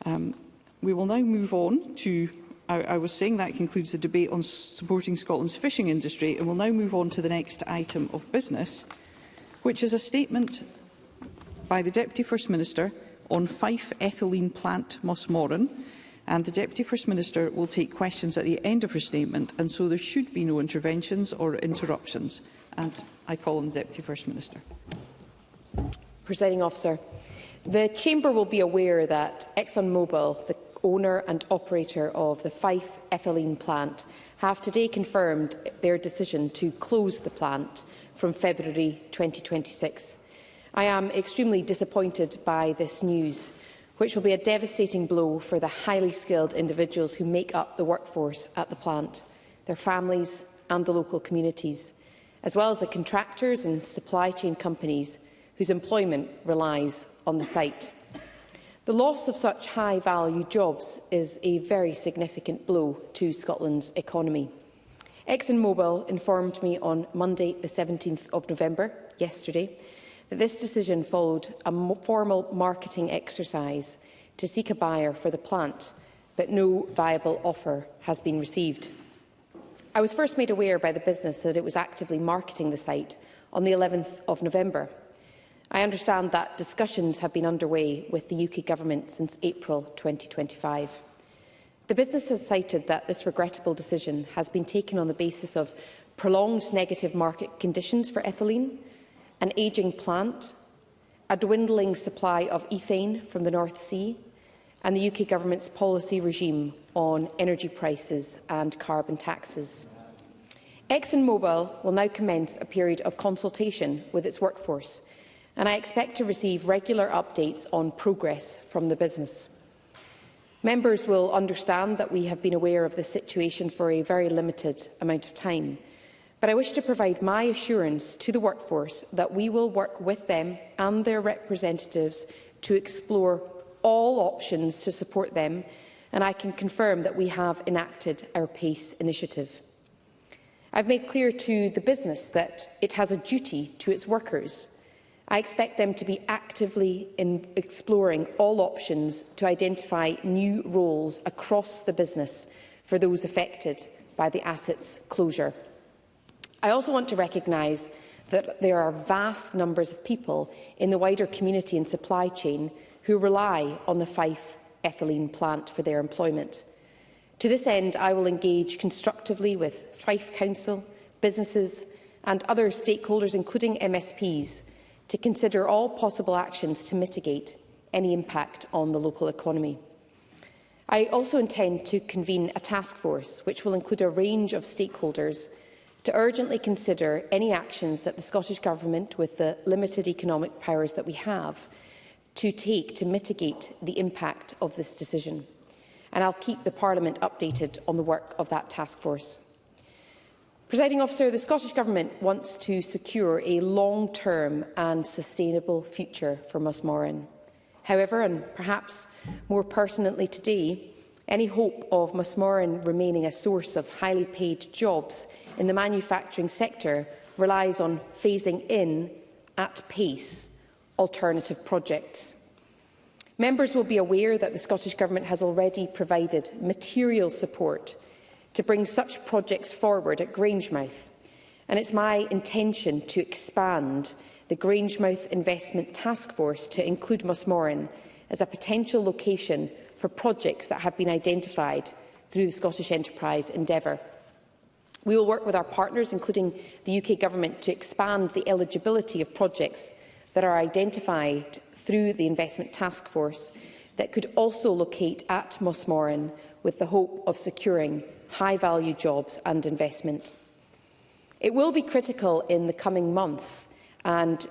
We will now move on to, I was saying that concludes the debate on supporting Scotland's fishing industry, and we'll now move on to the next item of business, which is a statement by the Deputy First Minister on Fife Ethylene Plant Mossmorran, and the Deputy First Minister will take questions at the end of her statement, and so there should be no interventions or interruptions. And I call on the Deputy First Minister. Presiding Officer, the Chamber will be aware that ExxonMobil, the owner and operator of the Fife Ethylene plant, have today confirmed their decision to close the plant from February 2026. I am extremely disappointed by this news, which will be a devastating blow for the highly skilled individuals who make up the workforce at the plant, their families and the local communities, as well as the contractors and supply chain companies whose employment relies on the site. The loss of such high-value jobs is a very significant blow to Scotland's economy. ExxonMobil informed me on Monday, the 17th of November, yesterday, that this decision followed a formal marketing exercise to seek a buyer for the plant, but no viable offer has been received. I was first made aware by the business that it was actively marketing the site on the 11th of November. I understand that discussions have been underway with the UK Government since April 2025. The business has cited that this regrettable decision has been taken on the basis of prolonged negative market conditions for ethylene, an ageing plant, a dwindling supply of ethane from the North Sea, and the UK Government's policy regime on energy prices and carbon taxes. ExxonMobil will now commence a period of consultation with its workforce, and I expect to receive regular updates on progress from the business. Members will understand that we have been aware of this situation for a very limited amount of time, but I wish to provide my assurance to the workforce that we will work with them and their representatives to explore all options to support them, and I can confirm that we have enacted our PACE initiative. I've made clear to the business that it has a duty to its workers. I expect them to be actively exploring all options to identify new roles across the business for those affected by the asset's closure. I also want to recognise that there are vast numbers of people in the wider community and supply chain who rely on the Fife ethylene plant for their employment. To this end, I will engage constructively with Fife Council, businesses and other stakeholders, including MSPs, to consider all possible actions to mitigate any impact on the local economy. I also intend to convene a task force which will include a range of stakeholders to urgently consider any actions that the Scottish Government, with the limited economic powers that we have, to take to mitigate the impact of this decision. And I'll keep the Parliament updated on the work of that task force. Presiding Officer, the Scottish Government wants to secure a long-term and sustainable future for Mossmorran. However, and perhaps more pertinently today, any hope of Mossmorran remaining a source of highly paid jobs in the manufacturing sector relies on phasing in, at pace, alternative projects. Members will be aware that the Scottish Government has already provided material support to bring such projects forward at Grangemouth, and it's my intention to expand the Grangemouth Investment Task Force to include Mossmorran as a potential location for projects that have been identified through the Scottish Enterprise Endeavour. We will work with our partners, including the UK Government, to expand the eligibility of projects that are identified through the Investment Task Force that could also locate at Mossmorran with the hope of securing high-value jobs and investment. It will be critical in the coming months and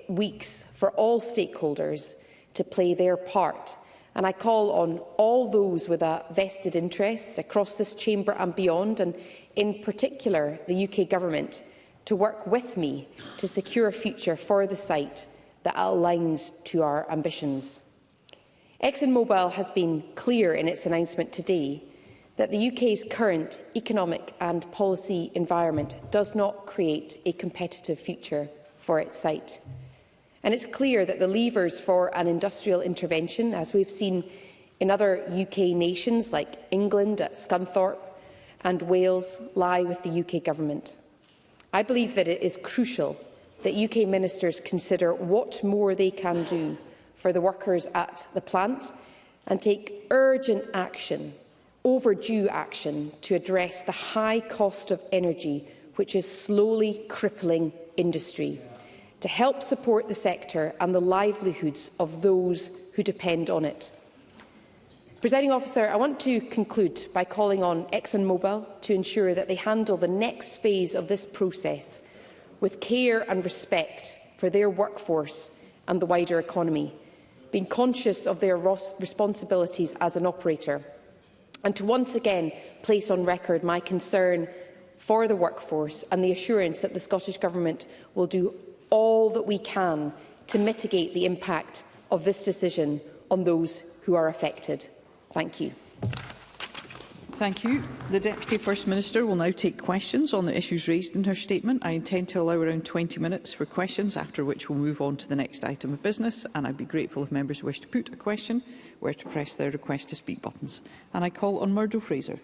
weeks for all stakeholders to play their part, and I call on all those with a vested interest across this chamber and beyond, and in particular the UK Government, to work with me to secure a future for the site that aligns to our ambitions. ExxonMobil has been clear in its announcement today that the UK's current economic and policy environment does not create a competitive future for its site. And it's clear that the levers for an industrial intervention, as we've seen in other UK nations like England at Scunthorpe and Wales lie with the UK Government. I believe that it is crucial that UK ministers consider what more they can do for the workers at the plant and take urgent action, overdue action, to address the high cost of energy which is slowly crippling industry, to help support the sector and the livelihoods of those who depend on it. Presiding Officer, I want to conclude by calling on ExxonMobil to ensure that they handle the next phase of this process with care and respect for their workforce and the wider economy, being conscious of their responsibilities as an operator, and to once again place on record my concern for the workforce and the assurance that the Scottish Government will do all that we can to mitigate the impact of this decision on those who are affected. Thank you. Thank you. The Deputy First Minister will now take questions on the issues raised in her statement. I intend to allow around 20 minutes for questions, after which we'll move on to the next item of business, and I'd be grateful if members wish to put a question where to press their request to speak buttons. And I call on Murdo Fraser.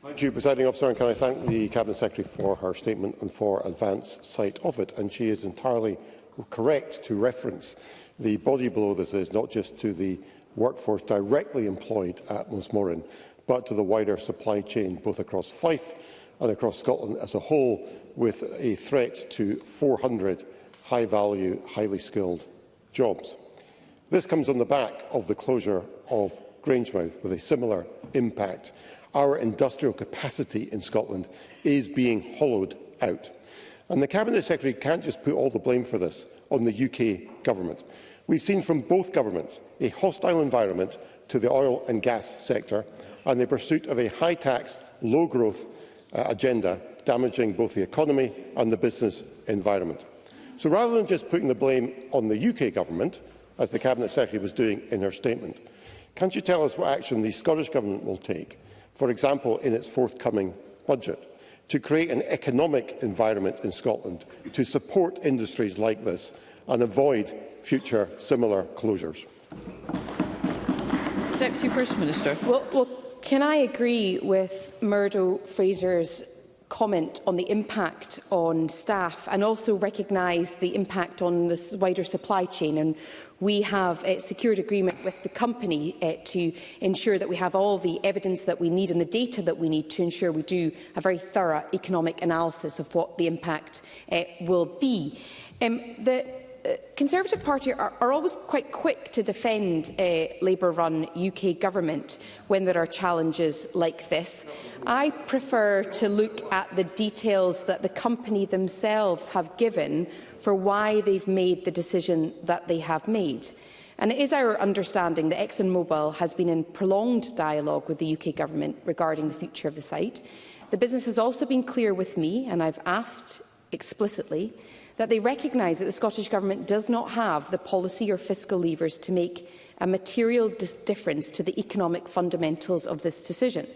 Thank you, Presiding Officer, and can I thank the Cabinet Secretary for her statement and for advance sight of it. And she is entirely correct to reference the body blow this is, not just to the workforce directly employed at Mossmorran, but to the wider supply chain, both across Fife and across Scotland as a whole, with a threat to 400 high-value, highly skilled jobs. This comes on the back of the closure of Grangemouth, with a similar impact. Our industrial capacity in Scotland is being hollowed out. And the Cabinet Secretary can't just put all the blame for this on the UK Government. We've seen from both governments a hostile environment to the oil and gas sector and the pursuit of a high-tax, low-growth agenda, damaging both the economy and the business environment. So rather than just putting the blame on the UK Government, as the Cabinet Secretary was doing in her statement, can't you tell us what action the Scottish Government will take, for example in its forthcoming budget, to create an economic environment in Scotland to support industries like this and avoid future similar closures? Deputy First Minister. Well, can I agree with Murdo Fraser's comment on the impact on staff and also recognise the impact on the wider supply chain? And we have secured agreement with the company to ensure that we have all the evidence that we need and the data that we need to ensure we do a very thorough economic analysis of what the impact will be. The Conservative Party are always quite quick to defend Labour-run UK Government when there are challenges like this. I prefer to look at the details that the company themselves have given for why they've made the decision that they have made. And it is our understanding that ExxonMobil has been in prolonged dialogue with the UK Government regarding the future of the site. The business has also been clear with me, and I've asked explicitly, that they recognise that the Scottish Government does not have the policy or fiscal levers to make a material difference to the economic fundamentals of this decision.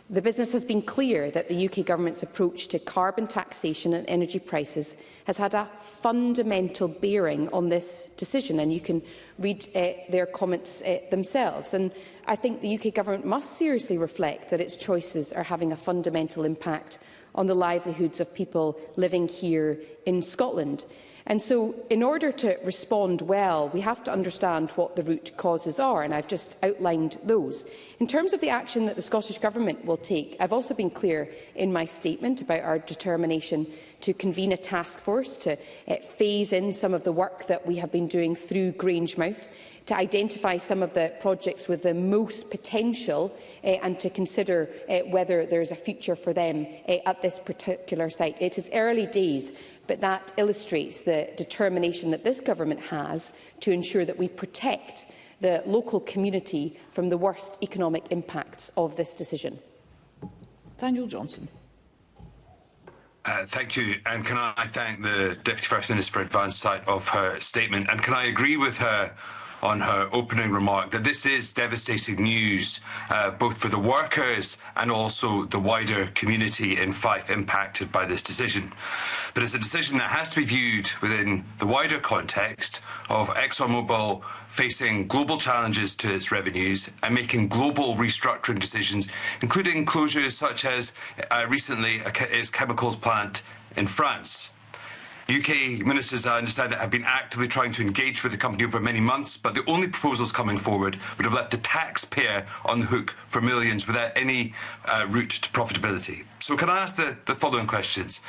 The business has been clear that the UK Government's approach to carbon taxation and energy prices has had a fundamental bearing on this decision, and you can read their comments themselves. And I think the UK Government must seriously reflect that its choices are having a fundamental impact on the livelihoods of people living here in Scotland. And so, in order to respond well, we have to understand what the root causes are, and I've just outlined those. In terms of the action that the Scottish Government will take, I've also been clear in my statement about our determination to convene a task force to phase in some of the work that we have been doing through Grangemouth, to identify some of the projects with the most potential and to consider whether there is a future for them at this particular site. It is early days, but that illustrates the determination that this government has to ensure that we protect the local community from the worst economic impacts of this decision. Daniel Johnson. Thank you, and can I thank the Deputy First Minister for advance sight of her statement, and can I agree with her on her opening remark that this is devastating news, both for the workers and also the wider community in Fife impacted by this decision. But it's a decision that has to be viewed within the wider context of ExxonMobil facing global challenges to its revenues and making global restructuring decisions, including closures such as recently its chemicals plant in France. UK ministers, I understand, have been actively trying to engage with the company over many months, but the only proposals coming forward would have left the taxpayer on the hook for millions without any route to profitability. So can I ask the following questions?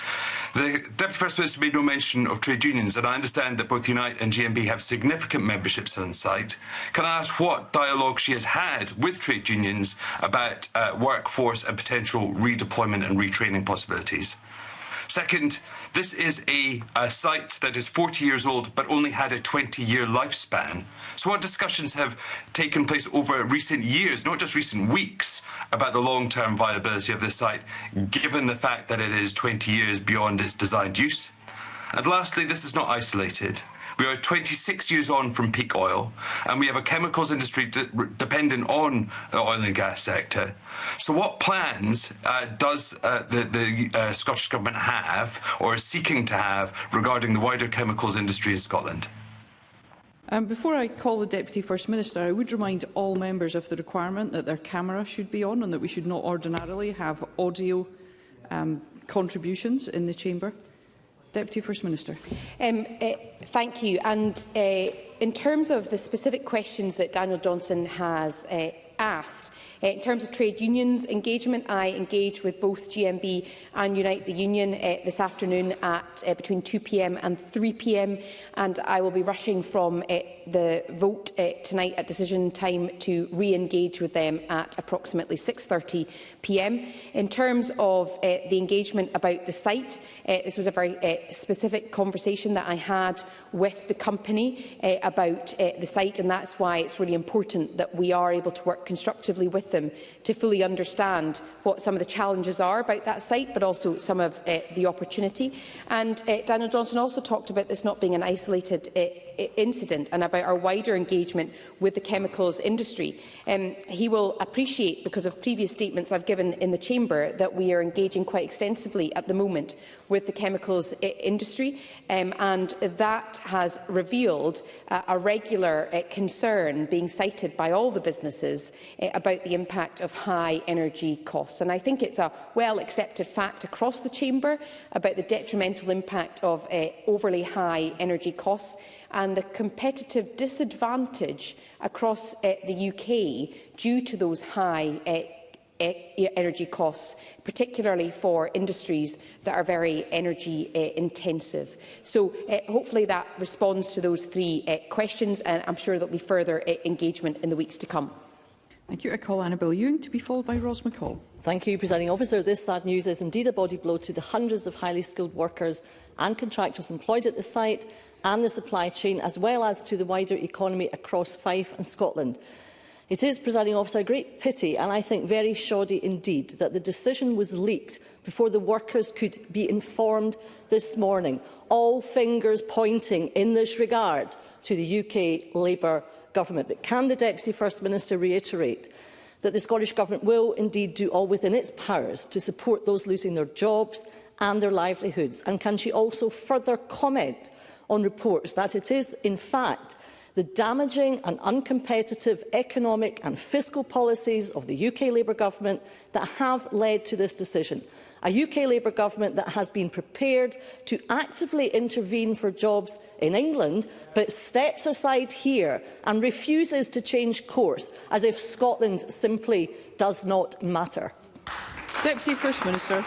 The Deputy First Minister made no mention of trade unions, and I understand that both Unite and GMB have significant memberships on site. Can I ask what dialogue she has had with trade unions about workforce and potential redeployment and retraining possibilities? Second, this is a site that is 40 years old but only had a 20-year lifespan. So what discussions have taken place over recent years, not just recent weeks, about the long-term viability of this site, given the fact that it is 20 years beyond its designed use? And lastly, this is not isolated. We are 26 years on from peak oil, and we have a chemicals industry dependent on the oil and gas sector. So what plans does the Scottish Government have, or is seeking to have, regarding the wider chemicals industry in Scotland? Before I call the Deputy First Minister, I would remind all members of the requirement that their camera should be on and that we should not ordinarily have audio contributions in the chamber. Deputy First Minister. Thank you. And in terms of the specific questions that Daniel Johnson has asked, in terms of trade unions engagement, I engage with both GMB and Unite the Union this afternoon at between 2 p.m. and 3 p.m. and I will be rushing from the vote tonight at decision time to re-engage with them at approximately 6:30 p.m. In terms of the engagement about the site, this was a very specific conversation that I had with the company about the site, and that's why it's really important that we are able to work constructively with them to fully understand what some of the challenges are about that site, but also some of the opportunity. And Daniel Johnson also talked about this not being an isolated incident and about our wider engagement with the chemicals industry. He will appreciate, because of previous statements I've given in the chamber, that we are engaging quite extensively at the moment with the chemicals industry, and that has revealed a regular concern being cited by all the businesses about the impact of high energy costs. And I think it's a well-accepted fact across the chamber about the detrimental impact of overly high energy costs and the competitive disadvantage across the UK due to those high energy costs, particularly for industries that are very energy intensive. So hopefully that responds to those three questions, and I'm sure there will be further engagement in the weeks to come. Thank you. I call Annabel Ewing to be followed by Ros McCall. Thank you, Presiding Officer. This sad news is indeed a body blow to the hundreds of highly skilled workers and contractors employed at the site and the supply chain, as well as to the wider economy across Fife and Scotland. It is, Presiding Officer, a great pity, and I think very shoddy indeed, that the decision was leaked before the workers could be informed this morning. All fingers pointing in this regard to the UK Labour Government. But can the Deputy First Minister reiterate that the Scottish Government will indeed do all within its powers to support those losing their jobs and their livelihoods? And can she also further comment on reports that it is, in fact, the damaging and uncompetitive economic and fiscal policies of the UK Labour Government that have led to this decision? A UK Labour Government that has been prepared to actively intervene for jobs in England, but steps aside here and refuses to change course, as if Scotland simply does not matter. Deputy First Minister.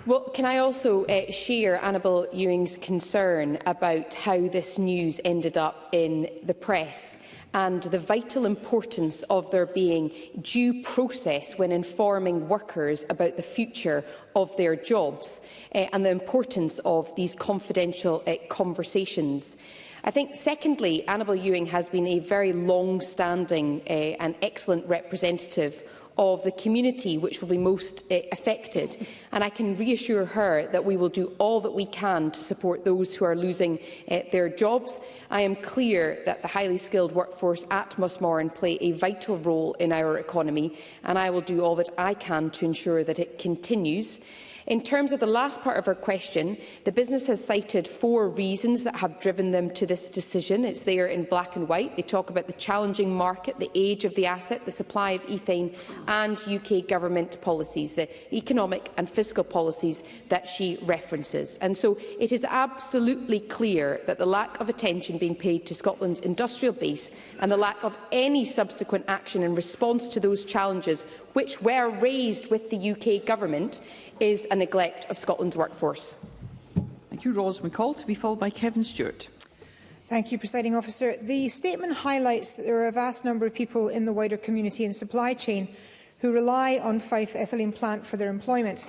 Well, can I also share Annabel Ewing's concern about how this news ended up in the press and the vital importance of there being due process when informing workers about the future of their jobs and the importance of these confidential conversations. I think, secondly, Annabel Ewing has been a very long-standing and excellent representative of the community which will be most affected, and I can reassure her that we will do all that we can to support those who are losing their jobs. I am clear that the highly skilled workforce at Mossmorran play a vital role in our economy, and I will do all that I can to ensure that it continues. In terms of the last part of her question, the business has cited 4 reasons that have driven them to this decision. It's there in black and white. They talk about the challenging market, the age of the asset, the supply of ethane and UK government policies, the economic and fiscal policies that she references. And so it is absolutely clear that the lack of attention being paid to Scotland's industrial base and the lack of any subsequent action in response to those challenges which were raised with the UK government is a neglect of Scotland's workforce. Thank you, Ros McCall, to be followed by Kevin Stewart. Thank you, Presiding Officer. The statement highlights that there are a vast number of people in the wider community and supply chain who rely on Fife Ethylene plant for their employment.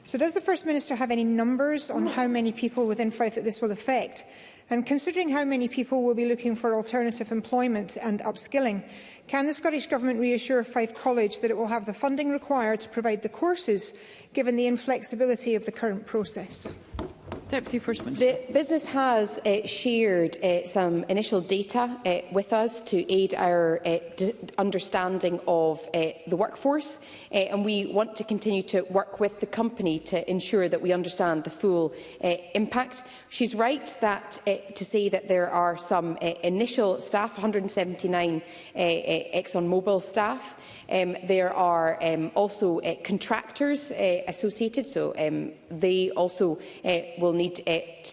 So does the First Minister have any numbers on how many people within Fife that this will affect? And considering how many people will be looking for alternative employment and upskilling, can the Scottish Government reassure Fife College that it will have the funding required to provide the courses, given the inflexibility of the current process? Deputy First Minister. The business has shared some initial data with us to aid our understanding of the workforce, and we want to continue to work with the company to ensure that we understand the full impact. She's right that to say that there are some initial staff, 179 ExxonMobil staff. There are also contractors associated, so they also will need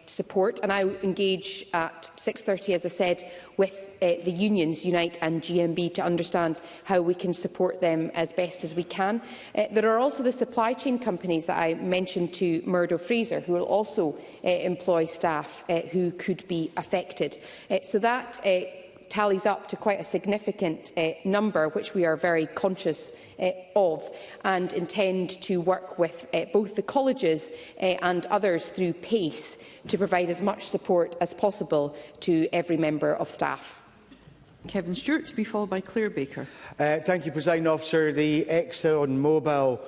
support. And I engage at 6:30, as I said, with the unions, Unite and GMB, to understand how we can support them as best as we can. There are also the supply chain companies that I mentioned to Murdo Fraser, who will also employ staff who could be affected. So that tallies up to quite a significant number, which we are very conscious of, and intend to work with both the colleges and others through PACE to provide as much support as possible to every member of staff. Kevin Stewart, to be followed by Claire Baker. Thank you, Presiding Officer. The ExxonMobil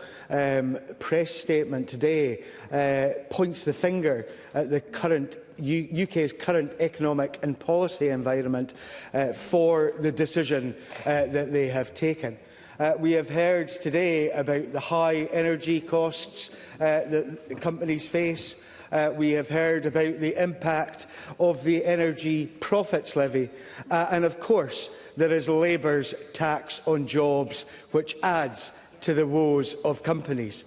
press statement today points the finger at the UK's current economic and policy environment for the decision that they have taken. We have heard today about the high energy costs that companies face. We have heard about the impact of the Energy Profits Levy. And of course, there is Labour's tax on jobs, which adds to the woes of companies.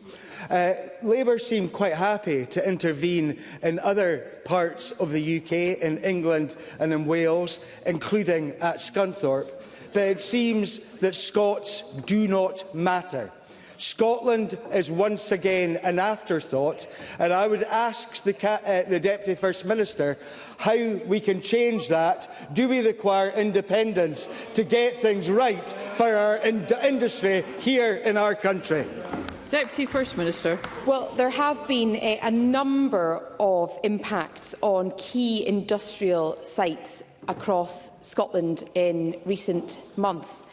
Labour seem quite happy to intervene in other parts of the UK, in England and in Wales, including at Scunthorpe. But it seems that Scots do not matter. Scotland is once again an afterthought, and I would ask the Deputy First Minister how we can change that. Do we require independence to get things right for our industry here in our country? Deputy First Minister. Well, there have been a number of impacts on key industrial sites across Scotland in recent months.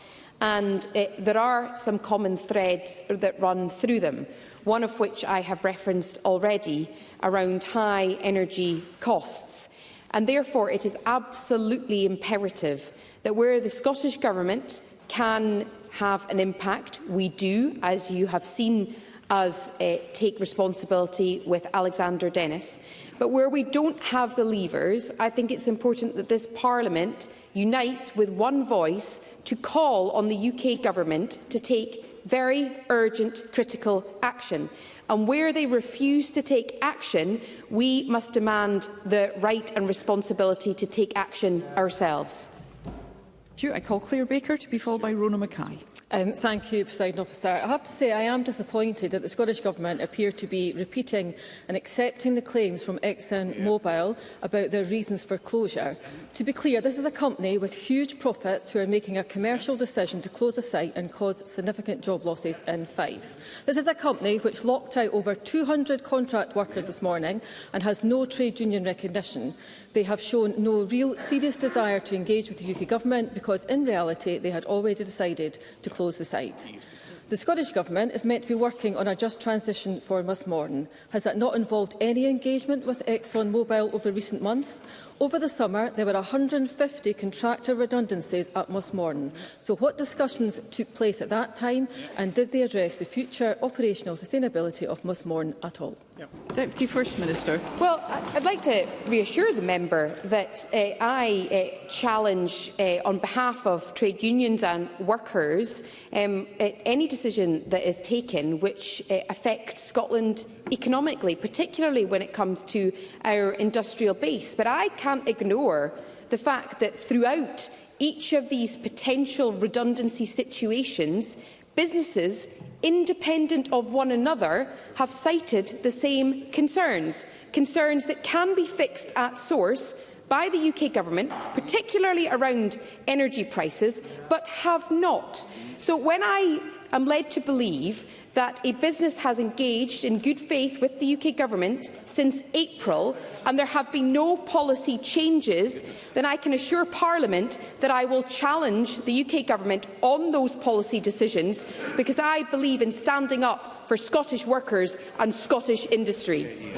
And there are some common threads that run through them, one of which I have referenced already, around high energy costs. And therefore, it is absolutely imperative that where the Scottish Government can have an impact, we do, as you have seen us take responsibility with Alexander Dennis. But where we don't have the levers, I think it's important that this Parliament unites with one voice to call on the UK Government to take very urgent, critical action. And where they refuse to take action, we must demand the right and responsibility to take action ourselves. I call Claire Baker, to be followed by Rona Mackay. Thank you, Presiding Officer. I have to say I am disappointed that the Scottish Government appear to be repeating and accepting the claims from ExxonMobil about their reasons for closure. To be clear, this is a company with huge profits who are making a commercial decision to close a site and cause significant job losses in Fife. This is a company which locked out over 200 contract workers this morning and has no trade union recognition. They have shown no real serious desire to engage with the UK Government because, in reality, they had already decided to close the site. The Scottish Government is meant to be working on a just transition for Mossmorran. Has that not involved any engagement with ExxonMobil over recent months? Over the summer, there were 150 contractor redundancies at Mossmorran. So what discussions took place at that time, and did they address the future operational sustainability of Mossmorran at all? Deputy First Minister. Well, I'd like to reassure the member that I challenge on behalf of trade unions and workers any decision that is taken which affects Scotland economically, particularly when it comes to our industrial base. But I can't ignore the fact that throughout each of these potential redundancy situations, businesses independent of one another have cited the same concerns that can be fixed at source by the UK Government, particularly around energy prices, but have not. So when I am led to believe that a business has engaged in good faith with the UK Government since April and there have been no policy changes, then I can assure Parliament that I will challenge the UK Government on those policy decisions, because I believe in standing up for Scottish workers and Scottish industry.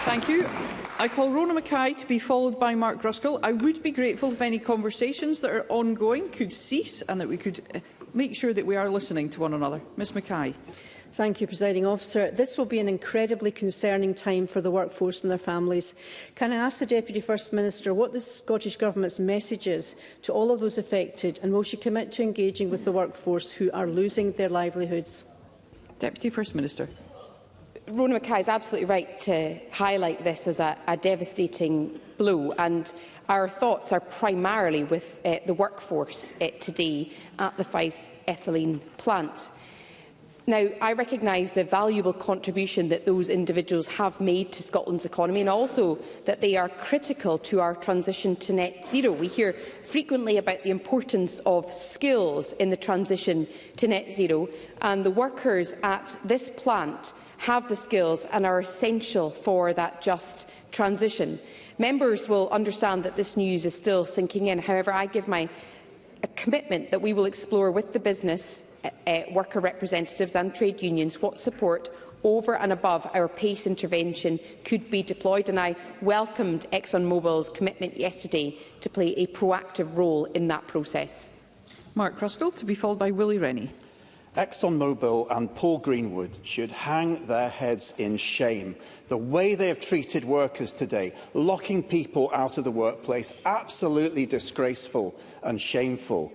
Thank you. I call Rona Mackay to be followed by Mark Gruskell. I would be grateful if any conversations that are ongoing could cease and that we could make sure that we are listening to one another. Ms Mackay. Thank you, Presiding Officer. This will be an incredibly concerning time for the workforce and their families. Can I ask the Deputy First Minister what the Scottish Government's message is to all of those affected, and will she commit to engaging with the workforce who are losing their livelihoods? Deputy First Minister. Rona Mackay is absolutely right to highlight this as a devastating blow, and our thoughts are primarily with the workforce today at the Fife ethylene plant. Now, I recognise the valuable contribution that those individuals have made to Scotland's economy, and also that they are critical to our transition to net zero. We hear frequently about the importance of skills in the transition to net zero, and the workers at this plant have the skills and are essential for that just transition. Members will understand that this news is still sinking in. However, I give my commitment that we will explore with the business, worker representatives and trade unions what support over and above our PACE intervention could be deployed, and I welcomed ExxonMobil's commitment yesterday to play a proactive role in that process. Mark Gruskell, to be followed by Willie Rennie. ExxonMobil and Paul Greenwood should hang their heads in shame. The way they have treated workers today, locking people out of the workplace, absolutely disgraceful and shameful.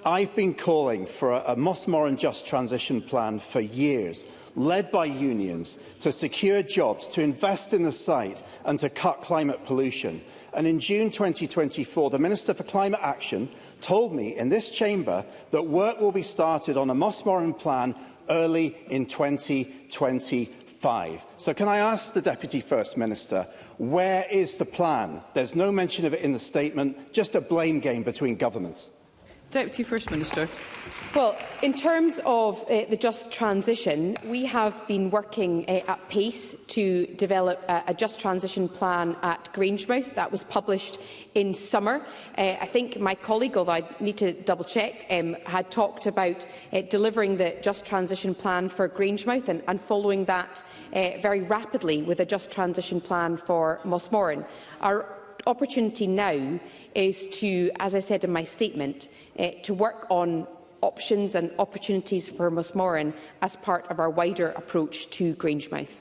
I've been calling for a Mossmorran Just Transition Plan for years, led by unions, to secure jobs, to invest in the site and to cut climate pollution. And in June 2024, the Minister for Climate Action told me in this chamber that work will be started on a Mossmorran plan early in 2025. So can I ask the Deputy First Minister, where is the plan? There's no mention of it in the statement, just a blame game between governments. Deputy First Minister. Well, in terms of the just transition, we have been working at pace to develop a just transition plan at Grangemouth. That was published in summer. I think my colleague, although I need to double-check, had talked about delivering the just transition plan for Grangemouth and following that very rapidly with a just transition plan for Mossmorran. Our opportunity now is to, as I said in my statement, to work on options and opportunities for Mossmorran as part of our wider approach to Grangemouth.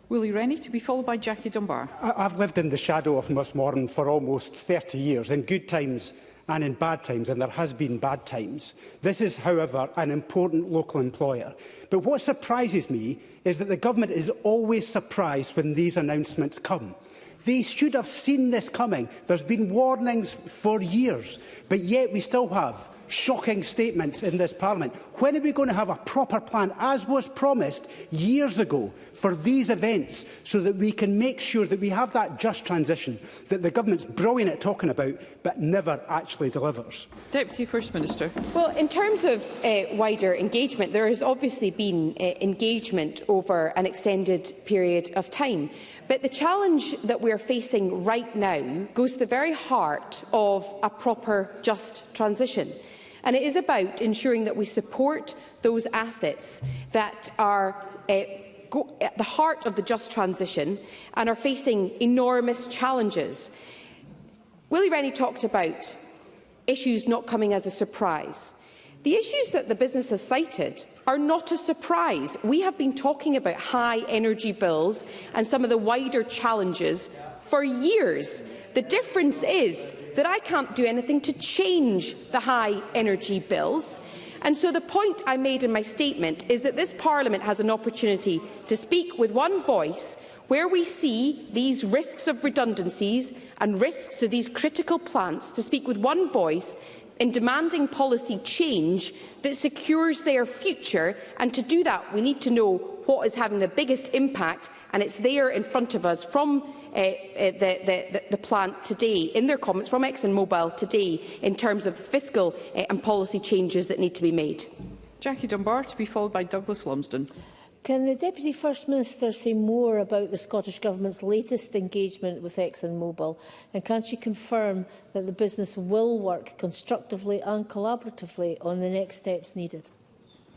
Willie Rennie, to be followed by Jackie Dunbar. I've lived in the shadow of Mossmorran for almost 30 years, in good times and in bad times, and there has been bad times. This is, however, an important local employer. But what surprises me is that the government is always surprised when these announcements come. They should have seen this coming. There's been warnings for years, but yet we still have shocking statements in this Parliament. When are we going to have a proper plan, as was promised years ago, for these events, so that we can make sure that we have that just transition that the government's brilliant at talking about, but never actually delivers? Deputy First Minister. Well, in terms of wider engagement, there has obviously been engagement over an extended period of time. But the challenge that we are facing right now goes to the very heart of a proper just transition. And it is about ensuring that we support those assets that are at the heart of the just transition and are facing enormous challenges. Willie Rennie talked about issues not coming as a surprise. The issues that the business has cited are not a surprise. We have been talking about high energy bills and some of the wider challenges for years. The difference is that I can't do anything to change the high energy bills. And so the point I made in my statement is that this Parliament has an opportunity to speak with one voice where we see these risks of redundancies and risks to these critical plants, to speak with one voice in demanding policy change that secures their future. And to do that, we need to know what is having the biggest impact, and it's there in front of us from the plant today, in their comments from ExxonMobil today, in terms of fiscal and policy changes that need to be made. Jackie Dunbar, to be followed by Douglas Lumsden. Can the Deputy First Minister say more about the Scottish Government's latest engagement with ExxonMobil, and can she confirm that the business will work constructively and collaboratively on the next steps needed?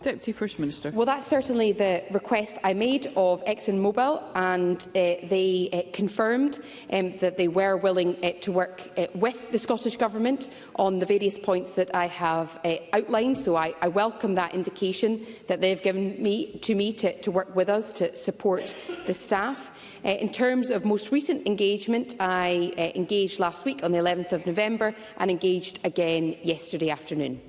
Deputy First Minister. Well, that's certainly the request I made of ExxonMobil, and they confirmed that they were willing to work with the Scottish Government on the various points that I have outlined. So I welcome that indication that they have given to me to work with us to support the staff. In terms of most recent engagement, I engaged last week on the 11th of November and engaged again yesterday afternoon.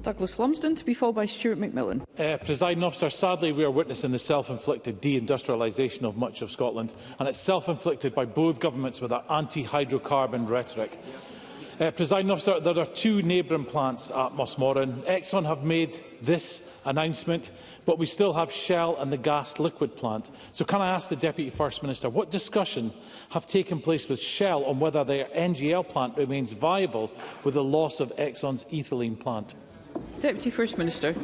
Douglas Lumsden, to be followed by Stuart McMillan. Presiding Officer, sadly we are witnessing the self-inflicted deindustrialisation of much of Scotland, and it's self-inflicted by both governments with their anti-hydrocarbon rhetoric. Presiding Officer, there are two neighbouring plants at Mossmorran. Exxon have made this announcement, but we still have Shell and the gas liquid plant. So can I ask the Deputy First Minister, what discussion have taken place with Shell on whether their NGL plant remains viable with the loss of Exxon's ethylene plant? Deputy First Minister.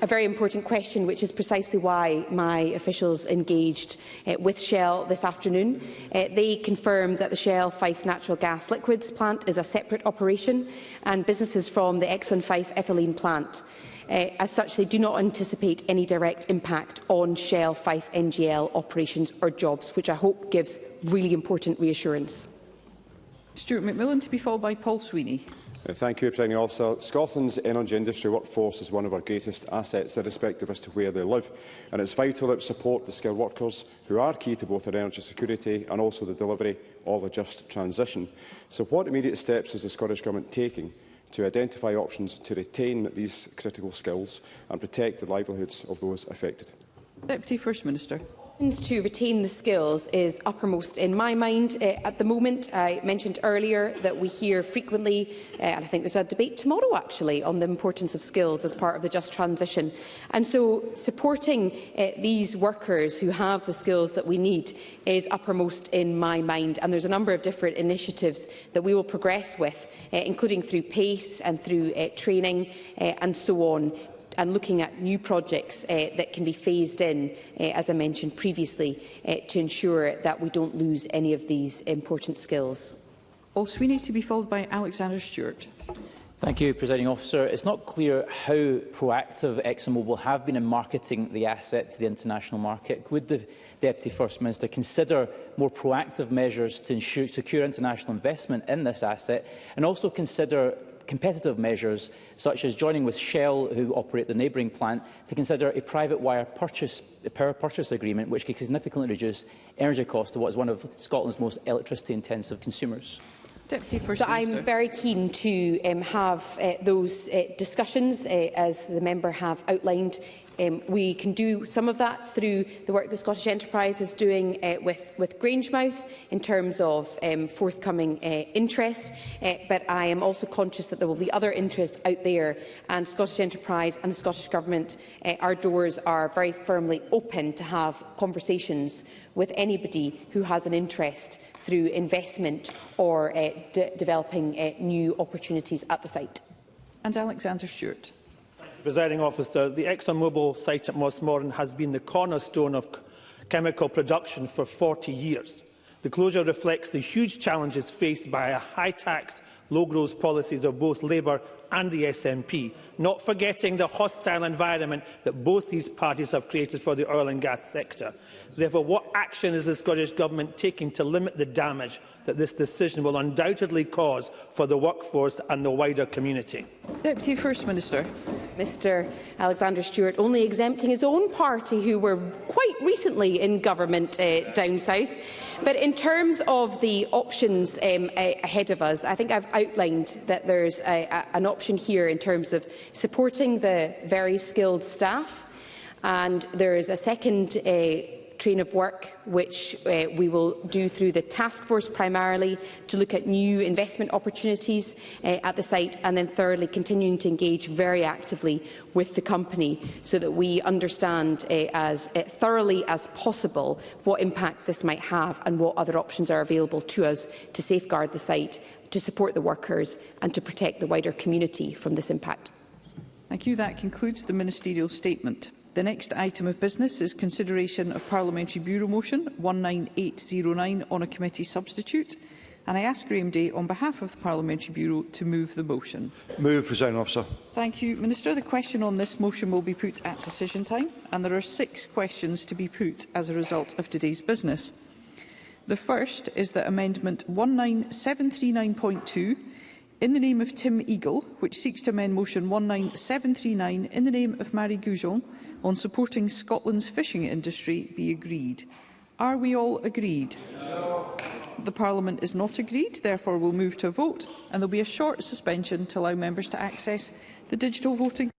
A very important question, which is precisely why my officials engaged with Shell this afternoon. They confirmed that the Shell Fife natural gas liquids plant is a separate operation, and businesses from the Exxon Fife ethylene plant. As such, they do not anticipate any direct impact on Shell Fife NGL operations or jobs, which I hope gives really important reassurance. Stuart McMillan, to be followed by Paul Sweeney. Thank you, Presiding Officer. Scotland's energy industry workforce is one of our greatest assets, irrespective as to where they live, and it's vital that we support the skilled workers who are key to both our energy security and also the delivery of a just transition. So what immediate steps is the Scottish Government taking to identify options to retain these critical skills and protect the livelihoods of those affected? Deputy First Minister. To retain the skills is uppermost in my mind at the moment. I mentioned earlier that we hear frequently, and I think there's a debate tomorrow actually, on the importance of skills as part of the just transition. And so supporting these workers who have the skills that we need is uppermost in my mind. And there's a number of different initiatives that we will progress with, including through PACE and through training and so on, and looking at new projects that can be phased in, as I mentioned previously, to ensure that we don't lose any of these important skills. Paul Sweeney, to be followed by Alexander Stewart. Thank you, Presiding Officer. It's not clear how proactive ExxonMobil have been in marketing the asset to the international market. Would the Deputy First Minister consider more proactive measures to secure international investment in this asset, and also consider competitive measures, such as joining with Shell, who operate the neighbouring plant, to consider a private wire power purchase agreement which could significantly reduce energy costs to what is one of Scotland's most electricity-intensive consumers? Deputy First Minister. I'm very keen to have those discussions, as the member have outlined. We can do some of that through the work the Scottish Enterprise is doing with Grangemouth in terms of forthcoming interest, but I am also conscious that there will be other interest out there, and Scottish Enterprise and the Scottish Government, our doors are very firmly open to have conversations with anybody who has an interest through investment or developing new opportunities at the site. And Alexander Stewart. Presiding Officer, the ExxonMobil site at Mossmorran has been the cornerstone of chemical production for 40 years. The closure reflects the huge challenges faced by a high-tax, low-growth policies of both Labour and the SNP, not forgetting the hostile environment that both these parties have created for the oil and gas sector. Therefore, what action is the Scottish Government taking to limit the damage that this decision will undoubtedly cause for the workforce and the wider community? Deputy First Minister. Mr Alexander Stewart only exempting his own party, who were quite recently in government down south. But in terms of the options ahead of us, I think I've outlined that there's an option here in terms of supporting the very skilled staff, and there is a second train of work which we will do through the task force primarily to look at new investment opportunities at the site, and then thirdly continuing to engage very actively with the company so that we understand as thoroughly as possible what impact this might have and what other options are available to us to safeguard the site, to support the workers and to protect the wider community from this impact. Thank you. That concludes the ministerial statement. The next item of business is consideration of Parliamentary Bureau Motion 19809 on a committee substitute. And I ask Graham Day, on behalf of the Parliamentary Bureau, to move the motion. Move, Presiding Officer. Thank you, Minister. The question on this motion will be put at decision time, and there are 6 questions to be put as a result of today's business. The first is that Amendment 19739.2, in the name of Tim Eagle, which seeks to amend Motion 19739 in the name of Marie Goujon, on supporting Scotland's fishing industry, be agreed. Are we all agreed? No. The Parliament is not agreed, therefore we'll move to a vote, and there will be a short suspension to allow members to access the digital voting